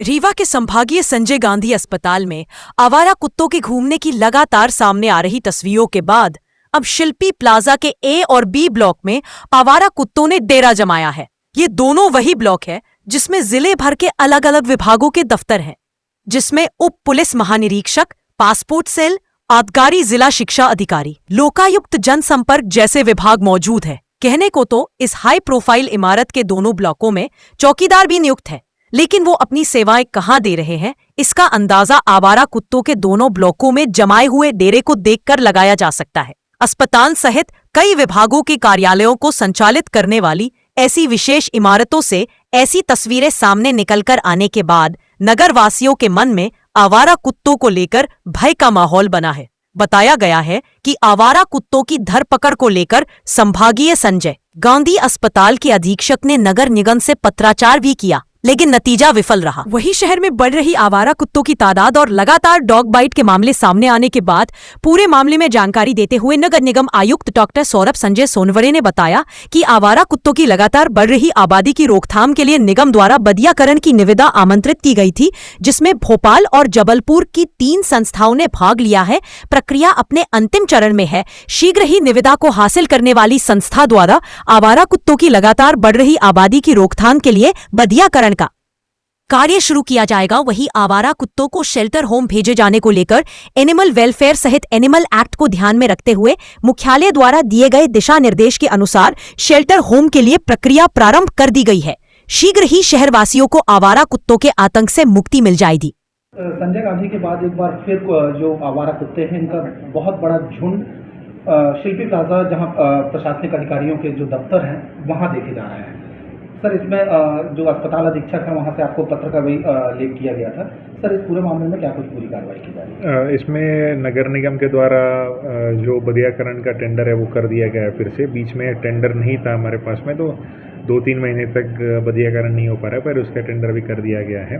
रीवा के संभागीय संजय गांधी अस्पताल में आवारा कुत्तों के घूमने की लगातार सामने आ रही तस्वीरों के बाद अब शिल्पी प्लाजा के ए और बी ब्लॉक में आवारा कुत्तों ने डेरा जमाया है। ये दोनों वही ब्लॉक है जिसमें जिले भर के अलग अलग विभागों के दफ्तर हैं, जिसमें उप पुलिस महानिरीक्षक, पासपोर्ट सेल, आबकारी जिला शिक्षा अधिकारी, लोकायुक्त, जनसंपर्क जैसे विभाग मौजूद है। कहने को तो इस हाई प्रोफाइल इमारत के दोनों ब्लॉकों में चौकीदार भी नियुक्त है, लेकिन वो अपनी सेवाएं कहां दे रहे हैं, इसका अंदाजा आवारा कुत्तों के दोनों ब्लॉकों में जमाए हुए डेरे को देखकर लगाया जा सकता है। अस्पताल सहित कई विभागों के कार्यालयों को संचालित करने वाली ऐसी विशेष इमारतों से ऐसी तस्वीरें सामने निकलकर आने के बाद नगर वासियों के मन में आवारा कुत्तों को लेकर भय का माहौल बना है। बताया गया है कि आवारा कुत्तों की धरपकड़ को लेकर संभागीय संजय गांधी अस्पताल के अधीक्षक ने नगर निगम से पत्राचार भी किया, लेकिन नतीजा विफल रहा। वहीं शहर में बढ़ रही आवारा कुत्तों की तादाद और लगातार डॉग बाइट के मामले सामने आने के बाद पूरे मामले में जानकारी देते हुए नगर निगम आयुक्त डॉक्टर सौरभ संजय सोनवणे ने बताया कि आवारा कुत्तों की लगातार बढ़ रही आबादी की रोकथाम के लिए निगम द्वारा बदियाकरण की निविदा आमंत्रित की गई थी, जिसमें भोपाल और जबलपुर की 3 संस्थाओं ने भाग लिया है। प्रक्रिया अपने अंतिम चरण में है। शीघ्र ही निविदा को हासिल करने वाली संस्था द्वारा आवारा कुत्तों की लगातार बढ़ रही आबादी की रोकथाम के लिए बदियाकरण का कार्य शुरू किया जाएगा। वहीं आवारा कुत्तों को शेल्टर होम भेजे जाने को लेकर एनिमल वेलफेयर सहित एनिमल एक्ट को ध्यान में रखते हुए मुख्यालय द्वारा दिए गए दिशा निर्देश के अनुसार शेल्टर होम के लिए प्रक्रिया प्रारंभ कर दी गई है। शीघ्र ही शहरवासियों को आवारा कुत्तों के आतंक से मुक्ति मिल जाएगी। संजय गांधी के बाद एक बार फिर जो आवारा कुत्ते हैं, इनका बहुत बड़ा झुंड शिल्पी प्लाजा, जहां प्रशासनिक अधिकारियों के जो दफ्तर हैं, वहां देखे जा रहे हैं। सर, इसमें जो अस्पताल अधीक्षक है, वहाँ से आपको पत्र का भी लेख किया गया था। सर, इस पूरे मामले में क्या कुछ पूरी कार्रवाई की जा रही है? इसमें नगर निगम के द्वारा जो बदियाकरण का टेंडर है वो कर दिया गया है। फिर से बीच में टेंडर नहीं था हमारे पास में, तो 2-3 महीने तक बदियाकरण नहीं हो पा रहा है, पर उसका टेंडर भी कर दिया गया है।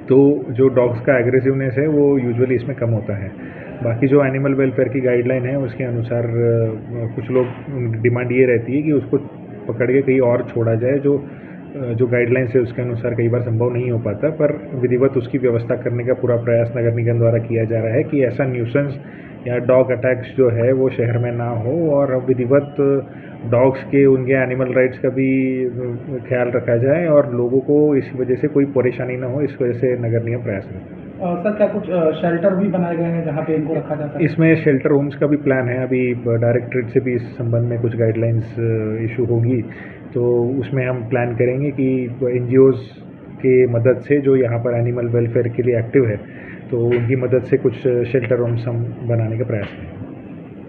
तो जो डॉग्स का एग्रेसिवनेस है वो यूजुअली इसमें कम होता है। बाकी जो एनिमल वेलफेयर की गाइडलाइन है उसके अनुसार कुछ लोग डिमांड ये रहती है कि उसको पकड़ के कहीं और छोड़ा जाए। जो गाइडलाइंस है उसके अनुसार कई बार संभव नहीं हो पाता, पर विधिवत उसकी व्यवस्था करने का पूरा प्रयास नगर निगम द्वारा किया जा रहा है कि ऐसा न्यूसेंस या डॉग अटैक्स जो है वो शहर में ना हो, और विधिवत डॉग्स के, उनके एनिमल राइट्स का भी ख्याल रखा जाए और लोगों को इस वजह से कोई परेशानी ना हो, इस वजह से नगर निगम प्रयास करता है। सर, क्या कुछ शेल्टर भी बनाए गए हैं जहाँ पे इनको रखा जाता है? इसमें शेल्टर होम्स का भी प्लान है। अभी डायरेक्टरेट से भी इस संबंध में कुछ गाइडलाइंस इशू होगी, तो उसमें हम प्लान करेंगे कि NGOs के मदद से, जो यहाँ पर एनिमल वेलफेयर के लिए एक्टिव है, तो उनकी मदद से कुछ शेल्टर होम्स हम बनाने का प्रयास करें।